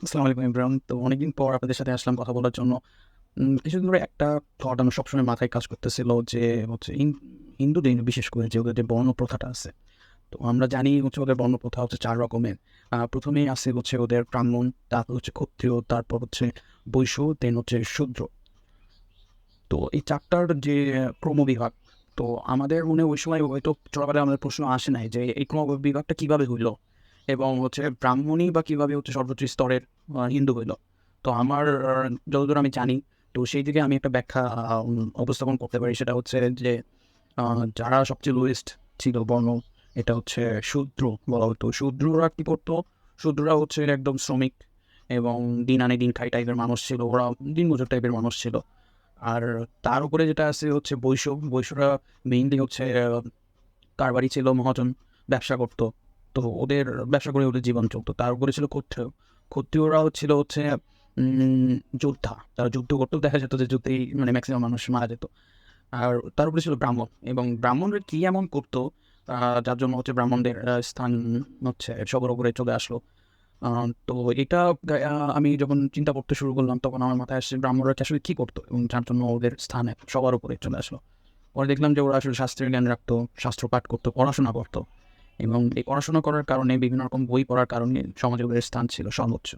আসসালামু আলাইকুম ইমরান। তো অনেকদিন পর আপনাদের সাথে আসলাম কথা বলার জন্য। কিছুদিন ধরে একটা থট আমার সবসময় মাথায় কাজ করতেছিল যে হচ্ছে হিন্দুদের বিশেষ করে যে ওদের যে বর্ণ প্রথাটা আছে। তো আমরা জানি হচ্ছে ওদের বর্ণ প্রথা হচ্ছে ৪ রকমের। ১ম এই আছে হচ্ছে ওদের ব্রাহ্মণ, তারপর হচ্ছে ক্ষত্রিয়, তারপর হচ্ছে বৈশ্য, দেন হচ্ছে শূদ্র। তো এই ৪ টার যে ক্রমবিভাগ, তো আমাদের মনে ওই সময় হয়তো ছোটবেলায় আমাদের প্রশ্ন আসে নাই যে এই ক্রমবিভাগটা কিভাবে হইল? এবং হচ্ছে ব্রাহ্মণই বা কিভাবে হচ্ছে সর্বোচ্চ স্তরের হিন্দু হইল? তো আমার যতদূর আমি জানি, তো সেই দিকে আমি একটা ব্যাখ্যা উপস্থাপন করতে পারি। সেটা হচ্ছে যে আ যারা সবচেয়ে লোয়েস্ট ছিল বর্ণ, এটা হচ্ছে শূদ্র বলা হতো। শূদ্ররা কি করতো? শূদ্ররা হচ্ছে একদম শ্রমিক এবং দিন আনি দিন খাই টাইপের মানুষ ছিল। ওরা দিনমজুর টাইপের মানুষ ছিল। আর তার উপরে যেটা আছে হচ্ছে বৈশ্য। বৈশ্যরা মেইনলি হচ্ছে কারবারি ছিল, মহাজন, ব্যবসা করত। তো ওদের ব্যবসা করে ওদের জীবন চলত। তার উপরে ছিল ক্ষত্রিয়। ক্ষত্রিয়রা ছিল হচ্ছে উম যোদ্ধা। যারা যুদ্ধ করত, দেখা যেত যে যুদ্ধেই মানে ম্যাক্সিমাম মানুষ মারা যেত। আর তার উপরে ছিল ব্রাহ্মণ এবং ব্রাহ্মণরা কি এমন করতো আ যার জন্য হচ্ছে ব্রাহ্মণদের স্থান হচ্ছে সবার উপরে চলে আসলো। আ তো এটা আমি যখন চিন্তা করতে শুরু করলাম তখন আমার মাথায় আসছে ব্রাহ্মণরা কি আসলে কি করতো এবং যার জন্য ওদের স্থান সবার উপরে চলে আসলো। পরে দেখলাম যে ওরা আসলে শাস্ত্রের জ্ঞান রাখতো, শাস্ত্র পাঠ করতো, পড়াশোনা করতো এবং এই পড়াশোনা করার কারণে বিভিন্ন রকম বই পড়ার কারণে সমাজে ওদের স্থান ছিল সর্বোচ্চ।